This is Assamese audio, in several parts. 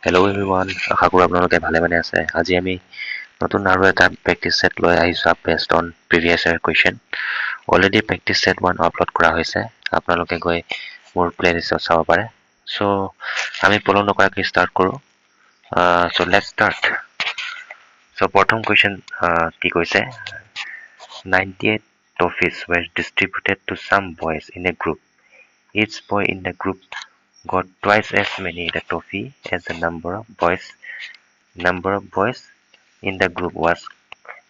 Hello everyone, আশা কৰো আপোনালোকে ভালে মানে আছে। আজি আমি নতুন আৰু এটা প্ৰেক্টিচ সেট লৈ আহিছো based on previous year question. Already practice set 1 upload কৰা হৈছে। আপোনালোকে গৈ মোৰ প্লেলিষ্টত চাব পাৰে। So আমি ফলো নকৰাকৈ ষ্টাৰ্ট কৰো। So let's start. So প্ৰথম question কি কৈছে? 98 toffees were distributed to some boys in a group. Each boy in the group got twice as many the toffee as the number of boys in the group was.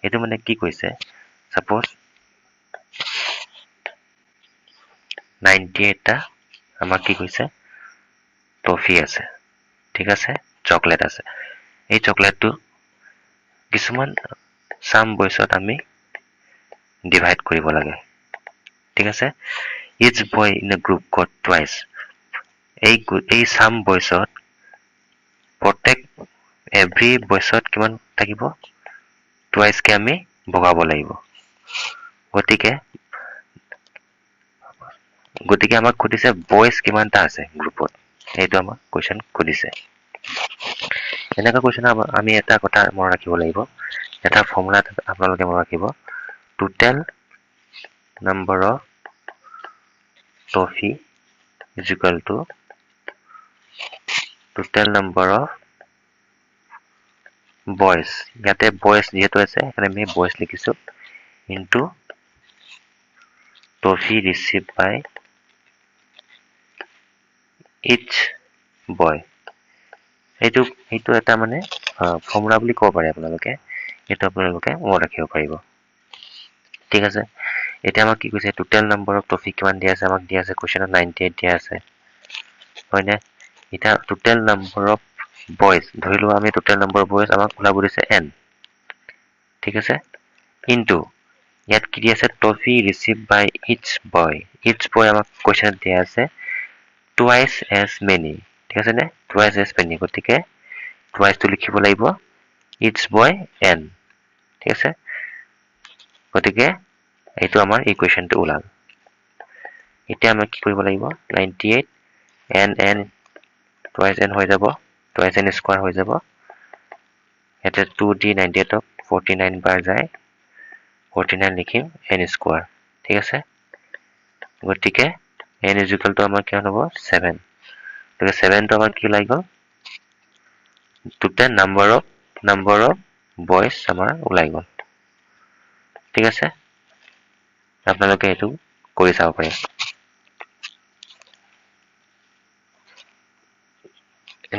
এইটো মানে কি কৈছে? Suppose 98 টা আমাক কি কৈছে? টফি আছে। ঠিক আছে? চকলেট আছে। এই চকলেটটো কিছুমান সাম বয়সত আমি ডিভাইড কৰিব লাগে। ঠিক আছে? Each boy in a group got twice. এই সাম বয়সত প্ৰত্যেক এভৰি বয়সত কিমান থাকিব? টুৱাইচ কে আমি ভগাব লাগিব। গতিকে আমাক সুধিছে বয়স কিমানটা আছে গ্ৰুপত। এইটো আমাক কোৱেশ্চন সুধিছে। এনেকা কোৱেশ্চন আমি এটা কথা মনত ৰাখিব লাগিব। এটা ফৰ্মুলা আপোনালোকে মনত ৰাখিব। Total number of toffee is equal to total number of boys. ইয়াতে boys যেহেতু আছে এখানে আমি boys লিখিছো into trophy received by each boy. এইটো এটা মানে ফৰ্মুলা বুলি ক'ব পাৰে আপোনালোকে। এইটো আপোনালোকে মনত ৰাখিব পাৰিব। ঠিক আছে? এতিয়া আমাক কি কৈছে টোটেল নাম্বাৰ অফ টফি কিমান দিয়া আছে? আমাক দিয়া আছে কোৱেশ্চনত 98 দিয়া আছে। হয়নে? এটা টোটেল নাম্বাৰ অফ বয়জ ধৰি লোৱা আমি টোটেল নাম্বাৰ অফ বয়জ আমাক ওলাব দিছে n। ঠিক আছে? ইনটু ইয়াত কি দিয়া আছে টফি ৰিচিভ বাই ইচ বয়। ইচ বয় আমাক কোৱেশ্চনত দিয়া আছে টুৱাইচ এজ মেনি। ঠিক আছে নে? Twice as many. গতিকে টুৱাইচটো লিখিব লাগিব ইচ বয় n। ঠিক আছে? গতিকে এইটো আমাৰ ইকুৱেশ্যনটো ওলাল। এতিয়া আমি কি কৰিব লাগিব 98 n টুৱাইচ n হৈ যাব, টুৱাইচ n স্কয়াৰ হৈ যাব। এটা 2d 98 ক 49 বাৰ যায় 49 লিখিম n স্কয়াৰ। ঠিক আছে? গতিকে n is equal to আমাৰ কিমান হ'ব 7। গতিকে 7 টো আমাৰ কি ওলাই গ'ল টোটেল নাম্বাৰ অফ বয়জ আমাৰ ওলাই গ'ল। ঠিক আছে? আপোনালোকে এইটো কৰি চাব পাৰে।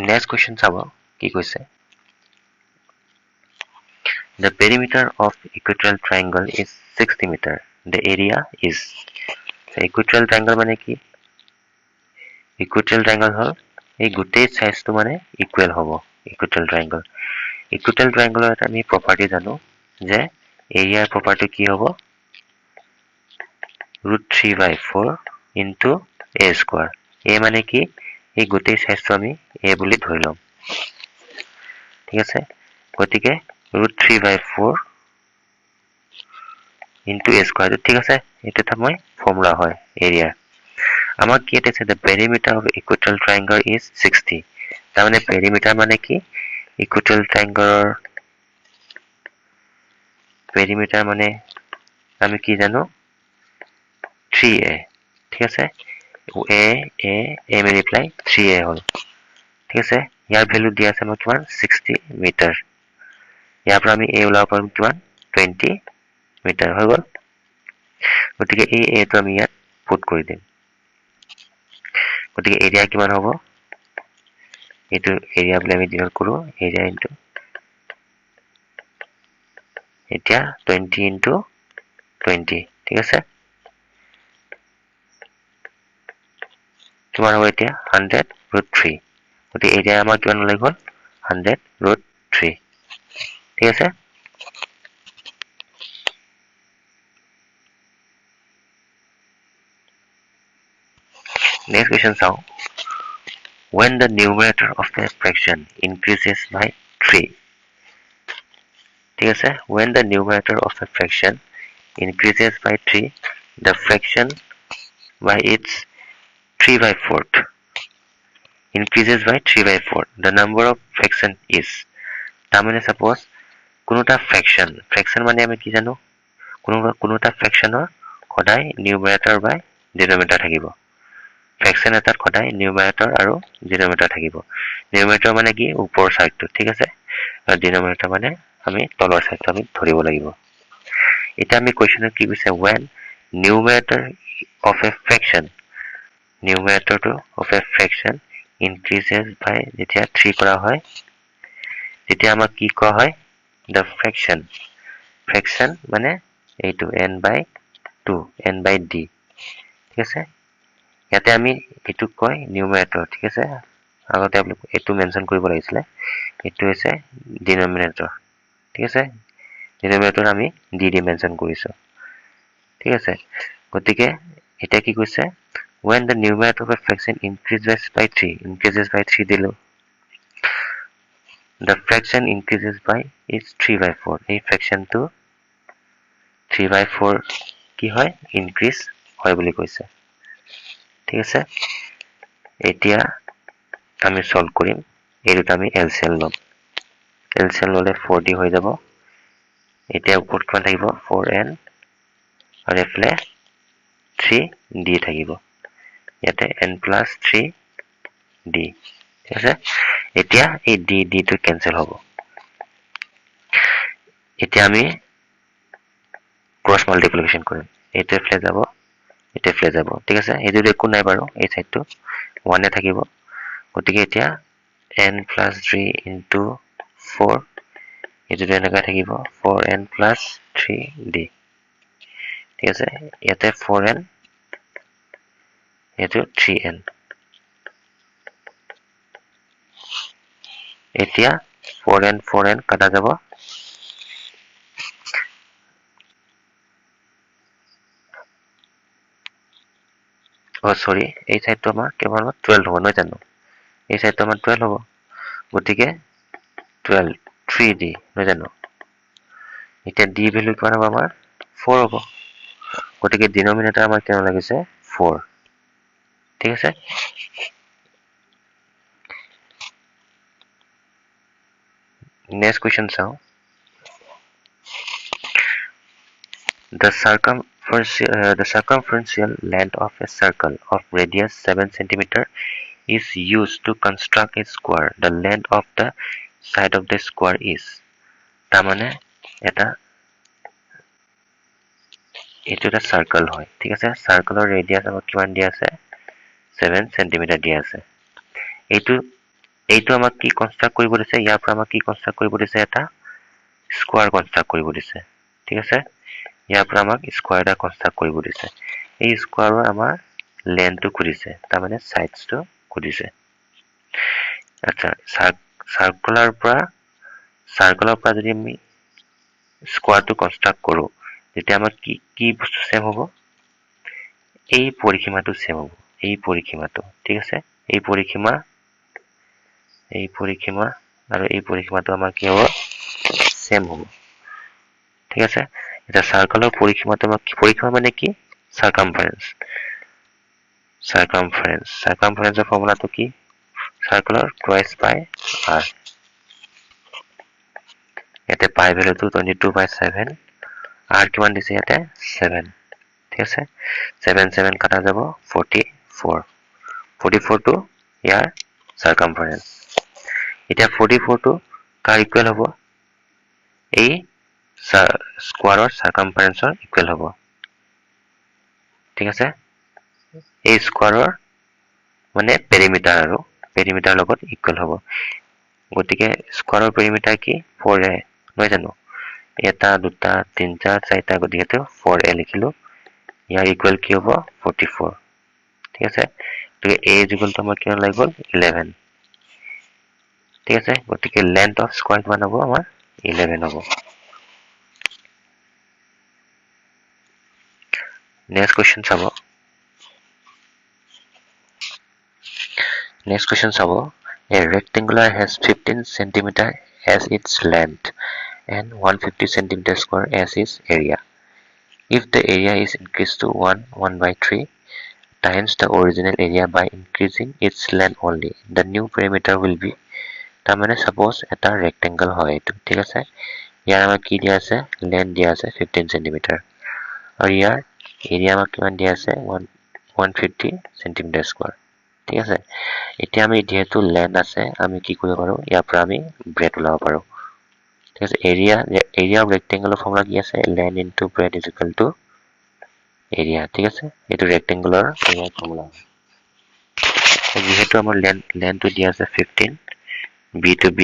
নেক্সট কোৱেশ্চন চাব কি কৈছে The perimeter of equilateral triangle is 60 meter. The area is equilateral triangle মানে কি? Equilateral triangle হল এই গোটেই সাইজটো মানে ইকুৱেল হ'ব। Equilateral triangle. Equilateral triangle এটা আমি প্ৰপাৰ্টি জানো যে এৰিয়াৰ প্ৰপাৰ্টি কি হ'ব √3/4 into a square. a মানে কি এই গোটেই সাইজটো আমি a বুলি ধৰি লম। ঠিক আছে? গতিকে √3/4 into a square. ঠিক আছে? এটা মই ফৰ্মুলা হয় এৰিয়া। আমাক কি দিছে the perimeter of equilateral triangle is 60. তাৰমানে perimeter মানে কি equilateral triangle perimeter মানে আমি কি জানো 3a. ঠিক আছে? a multiply 3a হল। ঠিক আছে? ইয়াৰ ভ্যালু দিয়া আছে আমাক কিমান 60 মিটাৰ। ইয়াৰ পৰা আমি a ওলাব পাৰো কিমান 20 মিটাৰ হৈ গ'ল। গতিকে a টো আমি ইয়াত পুট কৰি দিম। গতিকে এৰিয়া কিমান হ'ব এইটো এৰিয়া বুলি আমি ডিনোট কৰো এৰিয়া ইনটু এতিয়া 20 ইনটু 20। ঠিক আছে? কিমান হ'ব এতিয়া 100√3। গতিকে এৰিয়া আমাৰ কিমান ওলাই গ'ল 100√3। ঠিক আছে? Next question চাও when the numerator of the fraction increases by 3. ঠিক আছে? When the numerator of the fraction increases by 3, the fraction by its 3/4 increases by 3/4. The number of fraction is. তাৰমানে suppose কোনোটা fraction মানে আমি কি জানো কোনোটা fractionৰ সদায় numerator by denominator থাকিব fraction এটাত সদায় numerator আৰু denominator থাকিব numerator মানে কি ওপৰৰ সাইডটো ঠিক আছে আৰু denominator মানে আমি তলৰ সাইডটো আমি ধৰিব লাগিব এটা আমি কোৱেশ্চনত কি কৈছে when numerator of a fraction increases by যেতিয়া 3 কৰা হয় তেতিয়া আমাক কি কোৱা হয় the fraction মানে এইটো n/2 n/d ঠিক আছে ইয়াতে আমি এটো কয় numerator ঠিক আছে আগতে আপুনি এটো মেনশন কৰিব লাগিছিল এটো হৈছে denominator ঠিক আছে denominator আমি d মেনশন কৰিছো ঠিক আছে গতিকে এটা কি কৈছে when the numerator of a fraction increases by 3 দিলো the fraction increases by is 3/4 এই fraction টো 3/4 কি হয় increase হয় বুলি কৈছে ঠিক আছে এতিয়া আমি সলভ কৰিম এইটো আমি LCM লম LCM ললে 4d হৈ যাব এতিয়া ওপৰত কোন থাকিব 4n আৰু এফালে 3d থাকিব ইয়াতে n plus 3d ঠিক আছে এতিয়া এই d টো কেনসেল হ'ব এতিয়া আমি ক্রস মাল্টিপ্লিকেশন কৰিম এইটো এফালে যাব এটা এফালে যাব ঠিক আছে এই যদি একো নাই বাৰু এই সাইডটো 1 এ থাকিব গতিকে এতিয়া n plus 3 into 4 এই যদি এনেকা থাকিব 4n plus 3d ঠিক আছে ইয়াতে 4n এটো 3n এতিয়া 4n কাটা যাব সৰি এই সাইডটো আমাৰ কেৱল 12 হ'ব নহয় জানো এই সাইডটো আমাৰ 12 হ'ব গতিকে 12 3d নহয় জানো এতিয়া d ভ্যালু কিমান হ'ব আমাৰ 4 হ'ব গতিকে ডিনোমিনেটৰ আমাৰ কিমান লাগিছে 4 ঠিক আছে নেক্সট কোৱেশ্চন চাও the circumferential length of a circle of radius 7 cm is used to construct a square the length of the side of the square is তাৰমানে এটা এটা সাৰ্কেল হয় ঠিক আছে সাৰ্কেলৰ ৰেডিয়াস আমাক কিমান দিয়া আছে 7 cm দিয়া আছে এইটো আমাক কি কনস্ট্ৰাক্ট কৰিব দিছে ইয়াৰ পৰা আমাক কি কনস্ট্ৰাক্ট কৰিব দিছে এটা স্কয়াৰ কনস্ট্ৰাক্ট কৰিব দিছে ঠিক আছে ইয়াৰ পৰা আমাক স্কয়াৰ এটা কনস্ট্ৰাক্ট কৰিব দিছে এই স্কয়াৰৰ আমাৰ লেন্থটো খুদিছে তাৰ মানে সাইডটো খুদিছে আচ্ছা সাৰ্কুলাৰ পৰা যদি আমি স্কয়াৰটো কনস্ট্ৰাক্ট কৰো তেতিয়া আমাৰ কি বস্তু সেম হ'ব এই পৰিসীমাটো সেম হ'ব এই পৰিসীমাটো ঠিক আছে এই পৰিসীমা আৰু এই পৰিসীমাটো আমাৰ কি হ'ব সেম হ'ব ঠিক আছে এটা সাৰ্কেলৰ পৰিসীমাটো আমাৰ পৰিসীমা মানে কি সাৰ্কামফাৰেন্সৰ ফৰ্মুলাটো কি সাৰ্কুলাৰ টুৱাইস পাই r ইয়াতে পাই ভ্যালুটো 22/7 r কিমান দিছে ইয়াতে 7 ঠিক আছে 7 কাটা যাব 44 টো ইয়াৰ সাৰ্কামফাৰেন্স এটা 44 টো কাৰ ইকুৱেল হ'ব এই স্কয়াৰৰ সাৰ্কামফাৰেন্সৰ ইকুৱেল হ'ব ঠিক আছে এই স্কয়াৰৰ মানে পেৰিমিটাৰ লগত ইকুৱেল হ'ব গতিকে স্কয়াৰৰ পেৰিমিটাৰ কি 4a নহয় জানো এটা দুটা তিনটা চাৰিটা গতিকে 4a লিখিলো ইয়াৰ ইকুৱেল কি হ'ব 44 ঠিক আছে তো a ইকুৱেলটো আমাৰ কিমান লাগি গ'ল 11 ঠিক আছে গতিকে লেন্থ অফ স্কয়াৰ কিমান হ'ব আমাৰ 11 হ'ব নেক্সট question চাব a rectangular has 15 cm as its length and 150 cm square as its area if the area is increased to 1/3 times the original area by increasing its length only. The new perimeter will be, তাৰমানে suppose এটা rectangle হয় এইটো, ঠিক আছে? ইয়াৰ আমাক কি দিয়া আছে? Length দিয়া আছে 15 cm আৰু ইয়াৰ area আমাক কিমান দিয়া আছে? 150 cm square, ঠিক আছে? এতিয়া আমি যেহেতু length আছে, আমি কি কৰিব পাৰো? ইয়াৰ পৰা আমি breadth ওলাব পাৰো, ঠিক আছে? area of rectangle formula কি আছে? Length into breadth is equal to area, ঠিক আছে? এইটো rectangle area formula। যেহেতু আমাৰ length টো দিয়া আছে 15, b to b,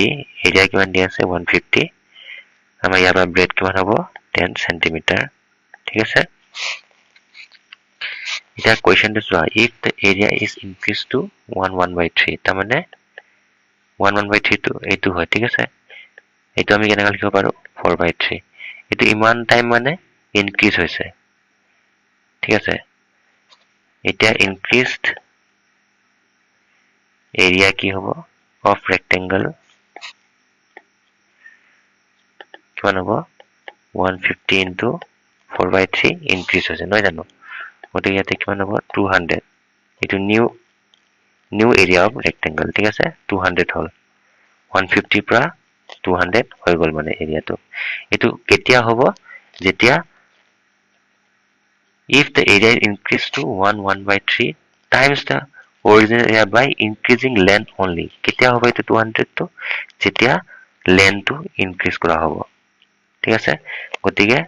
area কিমান দিয়া আছে 150, আমাৰ ইয়াৰ পৰা breadth কিমান হ'ব 10 cm, ঠিক আছে? এতিয়া কুৱেশ্যনটো চোৱা, if the area is increased to 1/3, তাৰমানে 1/3 টো এইটো হয়, ঠিক আছে? এইটো আমি কেনেকৈ লিখিব পাৰো? 4/3, এইটো ইমান টাইম মানে ইনক্ৰিজ হৈছে, ঠিক আছে? এতিয়া increased area কি হ'ব of rectangle কিমান হ'ব 150 into 4/3 increase হৈছে, নহয় জানো? গতিকে ইয়াতে কিমান হ'ব 200, এইটো new area of rectangle, ঠিক আছে? 200 হ'ল, 150 পৰা 200 হৈ গ'ল মানে এৰিয়াটো। এইটো কেতিয়া হ'ব? যেতিয়া if the area increase to 1/3 times the original area by increasing length only, কেতিয়া হ'ব এইটো 200 টো? যেতিয়া length টো increase কৰা হ'ব, ঠিক আছে? গতিকে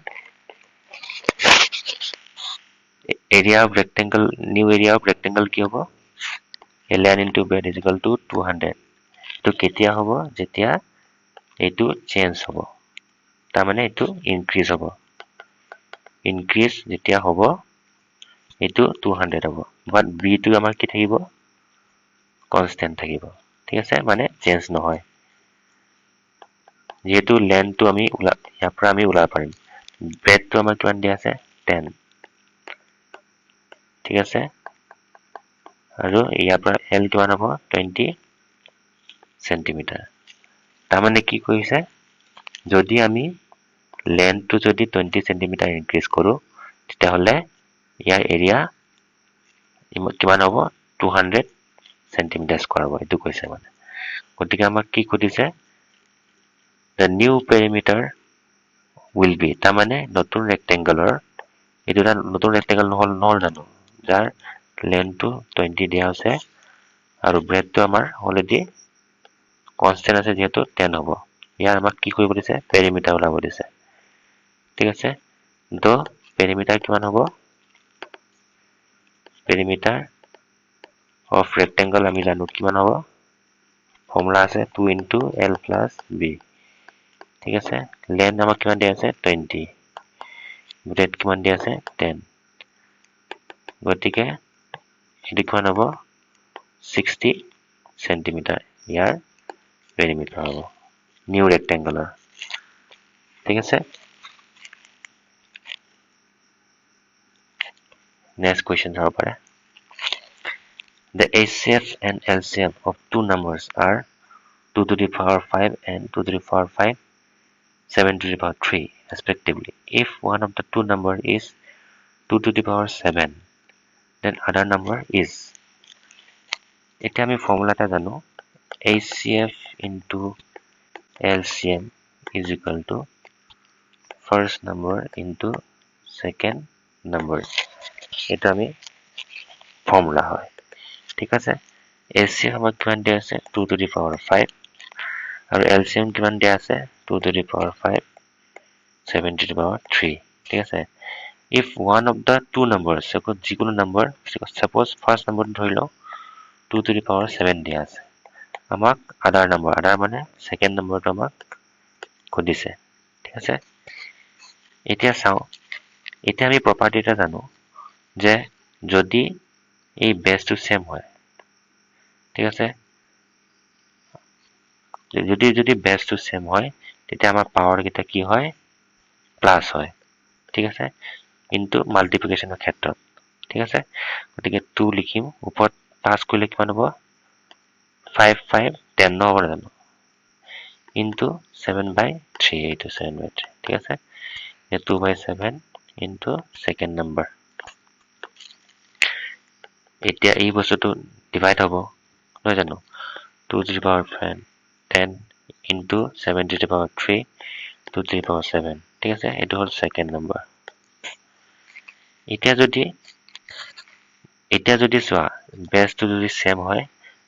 area of rectangle, new area of rectangle কি হ'ব? ln into breadth is equal to 200, এইটো কেতিয়া হ'ব? যেতিয়া এইটো চেঞ্জ হ'ব, তাৰমানে এইটো ইনক্ৰিজ হ'ব, ইনক্ৰিজ যেতিয়া হ'ব এইটো 200 হ'ব, বাট b টো আমাৰ কি থাকিব? কনষ্টেণ্ট থাকিব, ঠিক আছে? মানে চেঞ্জ নহয়, যেহেতু লেন্থটো আমি ইয়াৰ পৰা আমি ওলাব পাৰিম। ব্ৰেডটো আমাৰ কিমান দিয়া আছে 10, ঠিক আছে? আৰু ইয়াৰ পৰা L কিমান হ'ব 20 cm। তাৰমানে কি কৈছে? যদি আমি লেন্থটো যদি 20 cm ইনক্ৰিজ কৰো, তেতিয়াহ'লে ইয়াৰ এৰিয়া কিমান হ'ব 200 cm স্কয়াৰ হ'ব, এইটো কৈছে মানে। গতিকে আমাক কি সুধিছে? The new perimeter will be, তাৰমানে নতুন ৰেক্টেংগলৰ, এইটো এটা নতুন ৰেক্টেংগল নহ'ল জানো? যাৰ লেন্থটো 20 দিয়া আছে আৰু ব্ৰেডটো আমাৰ অলৰেডি কনষ্টেণ্ট আছে যেহেতু 10 হ'ব। ইয়াৰ আমাক কি কৰিব দিছে? পেৰিমিটাৰ ওলাব দিছে, ঠিক আছে? তো পেৰিমিটাৰ কিমান হ'ব? পেৰিমিটাৰ অফ ৰেক্টেংগল আমি জানো কিমান হ'ব? ফৰ্মুলা আছে 2 into L plus B, ঠিক আছে? লেন্থ আমাক কিমান দিয়া আছে 20, ব্ৰেড কিমান দিয়া আছে 10, গতিকে এইটো কিমান হ'ব 60 cm ইয়াৰ পেৰিমিটাৰ হ'ব নিউ ৰেক্টেংগলৰ, ঠিক আছে? নেক্সট কুৱেশ্যন চাব পাৰে। The HCF and LCM of two numbers are 2 to the power 5 and 2 to the power 5, 7 to the power 3 respectively. If one of the two number is 2 to the power 7, then other number is, এতিয়া আমি ফৰ্মুলা এটা জানো, HCF into LCM is equal to first number into second number, এটা আমি ফৰ্মুলা হয়, ঠিক আছে? HCF আমাক কিমান দিয়া আছে 2 to the power 5 আৰু LCM কিমান দিয়া আছে 2 to the power 5, 7 to the power 3, ঠিক আছে? If one of the two numbers, যিকোনো number, suppose first number ধৰি লওঁ 2 to the power 7 দিয়া আছে, আমাক other number, other মানে second numberটো আমাক সুধিছে, ঠিক আছে? এতিয়া চাওঁ, এতিয়া আমি প্ৰপাৰ্টি এটা জানো যে যদি এই বেছটো সেম হয়, ঠিক আছে? যদি বেছটো সেম হয়, তেতিয়া আমাৰ পাৱাৰ কেইটা কি হয় প্লাছ হয়, ঠিক আছে? কিন্তু মাল্টিপ্লিকেশ্যনৰ ক্ষেত্ৰত, ঠিক আছে? গতিকে 2 লিখিম, ওপৰত প্লাছ কৰিলে কিমান হ'ব 5 5 10 নহ'ব জানো? ইনটু 7/3, এইটো 7/3, ঠিক আছে? 2/7 ইনটু সেকেন্ড নাম্বাৰ। এতিয়া এই বস্তুটো ডিভাইড হ'ব নহয় জানো 2 to the power 10 into 7 to the power 3 2 to the power 7 ঠিক আছে এইটো হ'ল সেকেন্ড নম্বৰ এতিয়া যদি চোৱা বেসটো যদি সেম হয়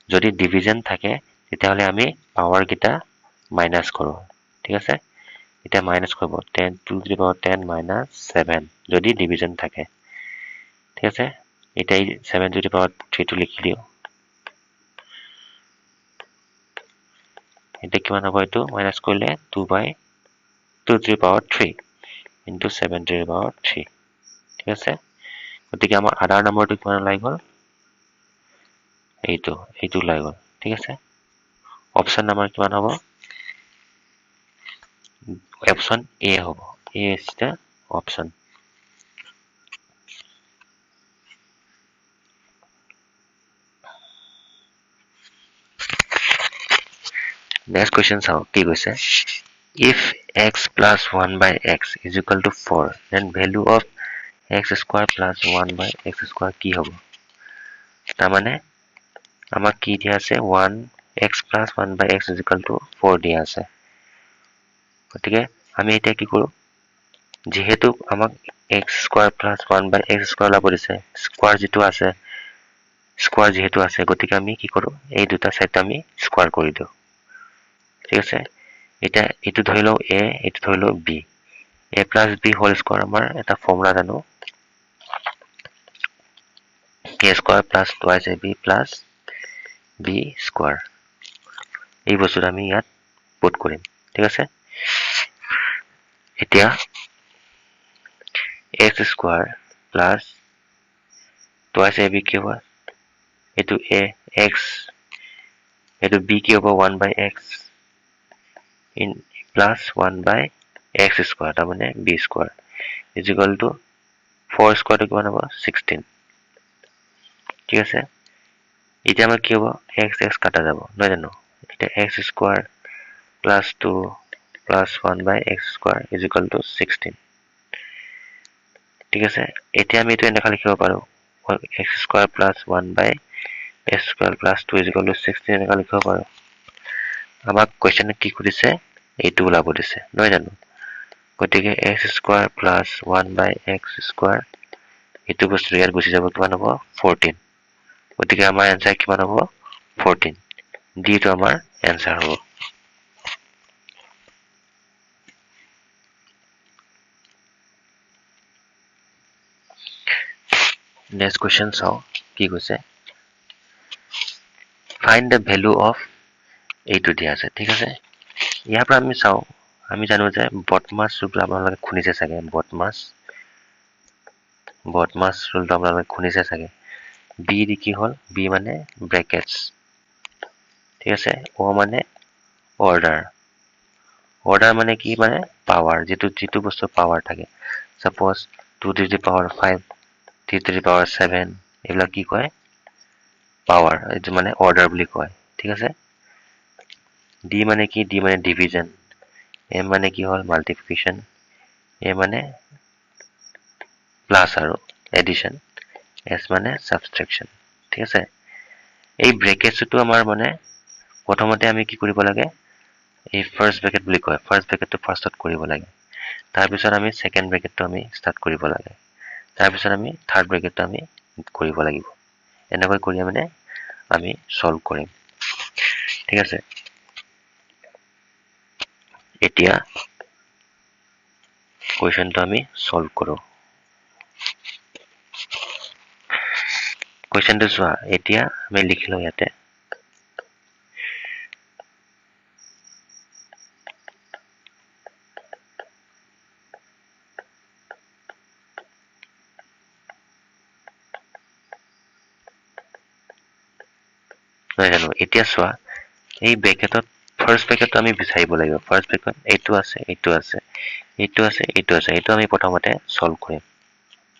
যদি ডিভিজন থাকে তেতিয়াহলে আমি পাৱাৰ কিটা মাইনাস কৰো ঠিক আছে এটা মাইনাস কৰিব 10 2 to the power 10 minus 7 যদি ডিভিজন থাকে ঠিক আছে এটা 7 to the power 3 টো লিখি দিও এটা কিমান হ'ব এটো মাইনাস কৰিলে 2 by 2 to the power 3 into 7 to the power 3 ঠিক আছে গতিকে আমাৰ আধাৰ নম্বৰটো কিমান ওলাই গ'ল এইটো ওলাই গ'ল ঠিক আছে অপচন নম্বৰ কিমান হ'ব অপচন এ হ'ব এ is the option next question চাও কি কৈছে if x plus 1 by x is equal to 4 then value of x square plus 1 by x square কি হ'ব তাৰ মানে আমাক কি দিয়া আছে 1 x plus 1 by x is equal to 4 দিয়া আছে গতিকে আমি এটা কি কৰো যেহেতু আমাক x square plus 1 by x square লাব দিছে স্কয়াৰ যেটো আছে স্কয়াৰ যেহেতু আছে গতিকে আমি কি কৰো এই দুটা সাইড আমি স্কয়াৰ কৰি দিও ঠিক আছে এটা এটো ধৰি লও a এটো ধৰি লও b a plus b whole square আমাৰ এটা ফৰ্মুলা জানো a square plus twice ab plus b square এই বস্তুটো আমি ইয়াত পুট কৰিম ঠিক আছে এতিয়া x square plus twice ab কি হ'ব এটো a x এটো b কি হ'ব 1 by x in plus 1 by x square তাৰ মানে b square is equal to 4 square টো কিমান হ'ব 16 ঠিক আছে এতিয়া আমাৰ কি হ'ব x কাটা যাব নহয় জানো এটা x square plus 2 plus 1 by x square is equal to 16 ঠিক আছে এতিয়া আমি এটো এনেকা লিখিব পাৰো x square plus 1 by x square plus 2 is equal to 16 এনেকা লিখিব পাৰো আমাক কোৱেশ্চনে কি কৰিছে এইটো ওলাব দিছে নহয় জানো গতিকে x square plus 1 by x square এইটো বস্তু ইয়াৰ গুছি যাব কিমান হ'ব 14 গতিকে আমাৰ आंसर কিমান হ'ব 14 ডি টো আমাৰ आंसर হ'ব next question চাও কি কৈছে find the value of এইটো দিয়া আছে ঠিক আছে ইয়াৰ পৰা আমি চাও আমি জানো যে বটমাস ৰুলটো আপোনালোকে খুনিছে চাগে বটমাস ৰুলটো আপোনালোকে খুনিছে চাগে b দি কি হল b মানে ব্ৰেকেটস ঠিক আছে o মানে অৰ্ডাৰ মানে কি মানে পাৱাৰ যেটো বস্তু পাৱাৰ থাকে suppose 2 to the power 5 3 to the power 7 এগুলা কি কয় পাৱাৰ এটো মানে অৰ্ডাৰ বুলি কয় ঠিক আছে d মানে কি d মানে ডিভিজন m মানে কি হল মাল্টিপ্লিকেশন a মানে প্লাস আৰু এডিশন s মানে সাবট্ৰেকশন ঠিক আছে এই ব্ৰেকেটছটো আমাৰ মানে প্ৰথমতে আমি কি কৰিব লাগে এই ফাৰ্স্ট ব্ৰেকেট বুলি কয় ফাৰ্স্ট ব্ৰেকেটটো ফাৰ্স্টত কৰিব লাগে তাৰ পিছত আমি সেকেন্ড ব্ৰেকেটটো আমি স্টাৰ্ট কৰিব লাগে তাৰ পিছত আমি থাৰ্ড ব্ৰেকেটটো আমি কৰিব লাগিব এনেকৈ কৰি মানে আমি সলভ কৰিম ঠিক আছে এতিয়া কোৱেশ্চনটো আমি সলভ কৰো কোৱেশ্চনটো চোৱা এতিয়া আমি লিখিলো ইয়াতে জানো এতিয়া চোৱা এই ব্ৰেকেটত ফাৰ্স্ট ব্ৰেকেটটো আমি বিচাৰিব লাগিব ফাৰ্স্ট ব্ৰেকেট এইটো আছে এইটো আমি প্ৰথমতে সলভ কৰিম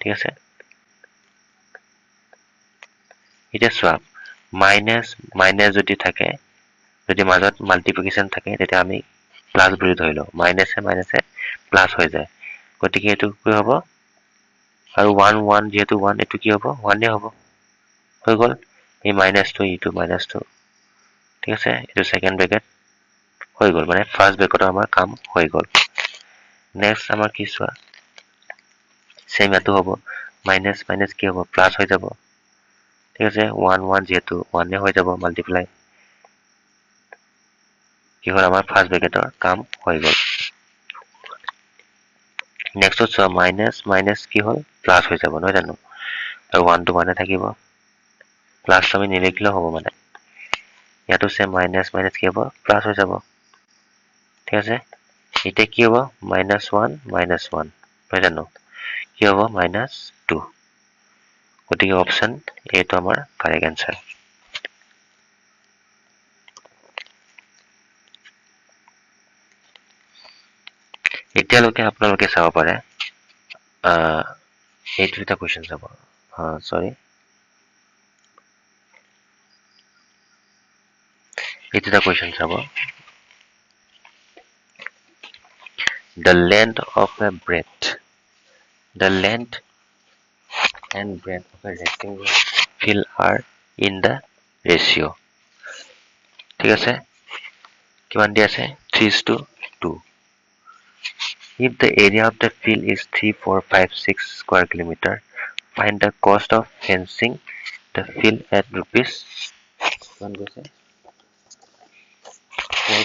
ঠিক আছে এতিয়া চোৱা মাইনাস যদি থাকে যদি মাজত মাল্টিপ্লিকেশন থাকে তেতিয়া আমি প্লাস বুলি ধৰি লও মাইনাসে প্লাস হৈ যায় গতিকে এটো কি হ'ব আৰু 1 1 যেহেতু 1 এটো কি হ'ব 1 এ হ'ব হৈ গ'ল এই -2 ইটো -2 ঠিক আছে এইটো সেকেন্ড ব্ৰেকেট হৈ গ'ল মানে ফাৰ্স্ট ব্ৰেকেটৰ আমাৰ কাম হৈ গ'ল নেক্সট আমাৰ কি চোৱা সেম ইয়াতো হ'ব মাইনাস মাইনাস কি হ'ব প্লাস হৈ যাব ঠিক আছে 1 1 যেহেতু 1 এ হৈ যাব মাল্টিপ্লাই কি হ'ল আমাৰ ফাৰ্স্ট ব্ৰেকেটৰ কাম হৈ গ'ল নেক্সট চোৱা মাইনাস মাইনাস কি হ'ল প্লাস হৈ যাব নহয় জানো আৰু 1 টো মানে থাকিব প্লাস আমি নিলিখিলেও হ'ব মানে ইয়াতো সে মাইনাস মাইনাস কি হ'ব প্লাস হৈ যাব ঠিক আছে এতিয়া কি হ'ব -1 -1 নহয় জানো কি হ'ব -2 গতিকে অপশন এটো আমাৰ কাৰেক্ট आंसर এতিয়ালৈকে আপোনালোকে চাব পাৰে এইটো এটা কোৱেশ্চন চাব সৰি এইটো এটা কোৱেশ্চন চাব the length of a breadth the length and breadth of a rectangle fill are in the ratio ঠিক আছে কিমান দি আছে 3:2 if the area of the field is 3456 square kilometer find the cost of fencing the field at rupees 4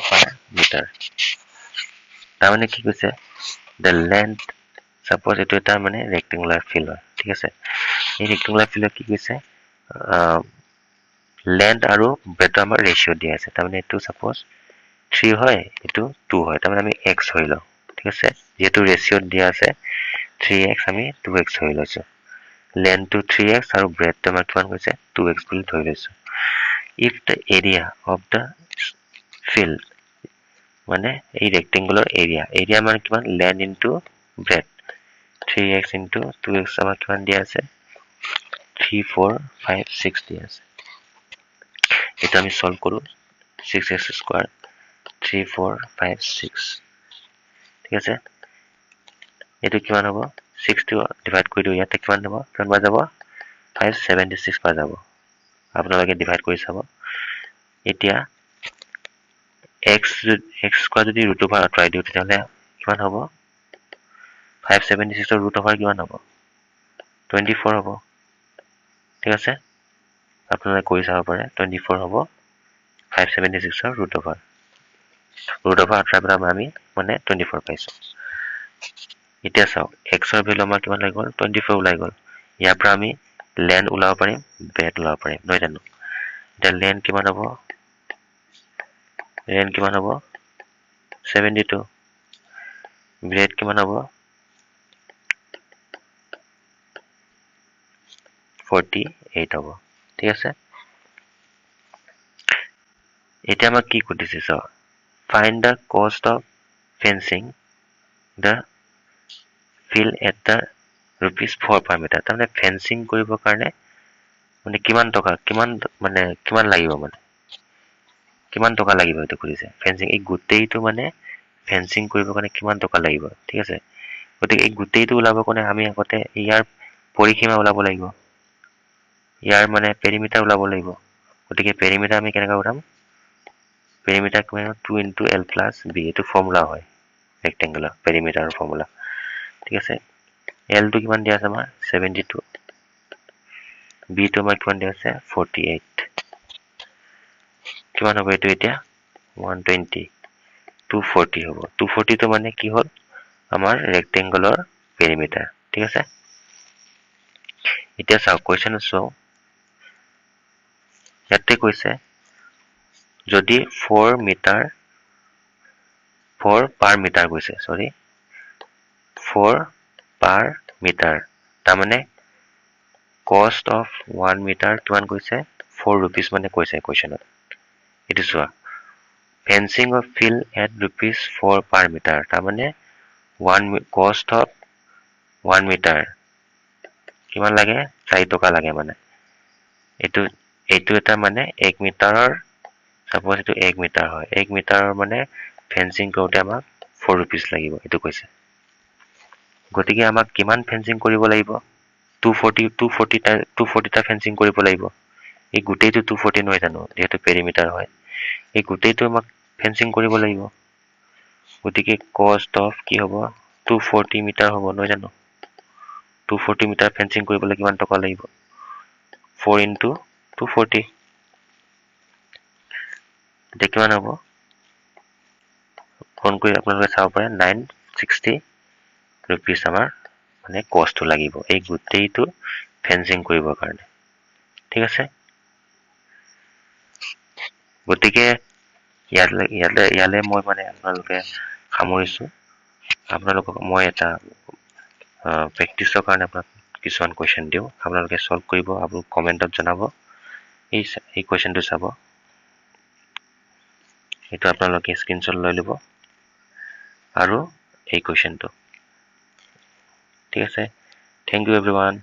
per meter তাৰমানে কি কৈছে the length suppose এটো এটা মানে rectangular field হয় ঠিক আছে এই rectangular field কি কৈছে length আৰু breadth আমাৰ ratio দিয়া আছে তাৰমানে এটো suppose 3 হয় এটো 2 হয় তাৰমানে আমি x হৈ লও ঠিক আছে যেহেতু ratio দিয়া আছে 3x আমি 2x হৈ লৈছো length to 3x আৰু breadth to আমাৰ কিমান কৈছে 2x বুলি ধৰি লৈছো if the area of the field মানে এই rectangular area মানে কিমান length into breadth 3x into 2x আমাৰ কিমান দিয়া আছে 3456 দিয়া আছে এটা আমি সলভ কৰো 6x square 3456 ঠিক আছে এটো কিমান হ'ব 6 টো ডিভাইড কৰি দিও ইয়াতে কিমান হ'ব কিমান পা যাব 576 পা যাব আপোনালোকে ডিভাইড কৰি চাব এতিয়া x square যদি root over আঁতৰাই দিও তেতিয়াহলে কিমান হ'ব 576 ৰ root over কিমান হ'ব 24 হ'ব ঠিক আছে আপোনালোকে কৰি চাব পাৰে 24 হ'ব 576 ৰ root over আঁতৰাই পৰা আমি মানে 24 পাইছো এতিয়া চাও x ৰ ভ্যালু আমাৰ কিমান হৈ গ'ল 24 ওলাই গ'ল ইয়াৰ পৰা আমি length ওলাব পাৰিম breadth ওলাব পাৰিম নহয় জানো এতিয়া length কিমান হ'ব 72 breadth কিমান হ'ব 48 হ'ব ঠিক আছে এতিয়া আমাক কি কৈছে চ find the cost of fencing the field at the rupees 4 per meter তাৰমানে fencing কৰিবৰ কাৰণে মানে কিমান টকা কিমান লাগিব মানে কিমান টকা লাগিব এটো কৰিছে fencing এই গুটেইটো মানে fencing কৰিবৰ কাৰণে কিমান টকা লাগিব ঠিক আছে গতিকে এই গুটেইটো ওলাবৰ কাৰণে আমি আগতে ইয়াৰ পৰিসীমা ওলাব লাগিব ইয়াৰ মানে পেৰিমিটাৰ ওলাব লাগিব গতিকে পেৰিমিটাৰ আমি কেনেকৈ ওলাম পেৰিমিটাৰ কিমান 2 into l plus b এটো ফৰ্মুলা হয় ৰেক্টেংগুলাৰ পেৰিমিটাৰৰ ফৰ্মুলা ঠিক আছে l টো কিমান দিয়া আছে আমাৰ 72 b টো আমাৰ কিমান দিয়া আছে 48 কিমান হ'ব এটো এতিয়া 120 240 হ'ব 240 টো মানে কি হ'ল আমাৰ ৰেক্টেংগুলাৰ পেৰিমিটাৰ ঠিক আছে এতিয়া চাও কোৱেশ্চন চাও ইয়াতে কৈছে যদি 4 per meter কৈছে সৰি 4 per meter তাৰমানে cost of 1 meter কিমান কৈছে 4 rupees মানে কৈছে কোৱেশ্চনত এটো চোৱা fencing of field at rupees 4 per meter তাৰমানে cost of 1 meter কিমান লাগে 4 টকা লাগে মানে এইটো এটা মানে 1 মিটাৰৰ suppose এটো 1 মিটাৰ হয় 1 মিটাৰৰ মানে fencing কৰোতে আমাক 4 rupees লাগিব এটো কৈছে গতিকে আমাক কিমান fencing কৰিব লাগিব 240 টা fencing কৰিব লাগিব এই গোটেইটো 240 নহয় জানো, যিহেতু পেৰিমিটাৰ হয়, এই গোটেইটো আমাক ফেন্সিং কৰিব লাগিব। গতিকে কষ্ট অফ কি হ'ব, 240 মিটাৰ হ'ব নহয় জানো। 240 মিটাৰ ফেন্সিং কৰিবলৈ কিমান টকা লাগিব, 4 into 240, এতিয়া কিমান হ'ব, ফোন কৰি আপোনালোকে চাব পাৰে 960 rupees আমাৰ মানে কষ্টটো লাগিব এই গোটেইটো ফেন্সিং কৰিবৰ কাৰণে। ঠিক আছে, গতিকে ইয়ালে মই মানে আপোনালোকে সামৰিছো। আপোনালোকক মই এটা প্ৰেক্টিচৰ কাৰণে আপোনাক কিছুমান কুৱেশ্যন দিওঁ, আপোনালোকে সলভ কৰিব, আপোনালোক কমেণ্টত জনাব। এই কুৱেশ্যনটো চাব, এইটো আপোনালোকে স্ক্ৰীনশ্বট লৈ ল'ব আৰু এই কুৱেশ্যনটো। ঠিক আছে, থেংক ইউ এভৰিৱান।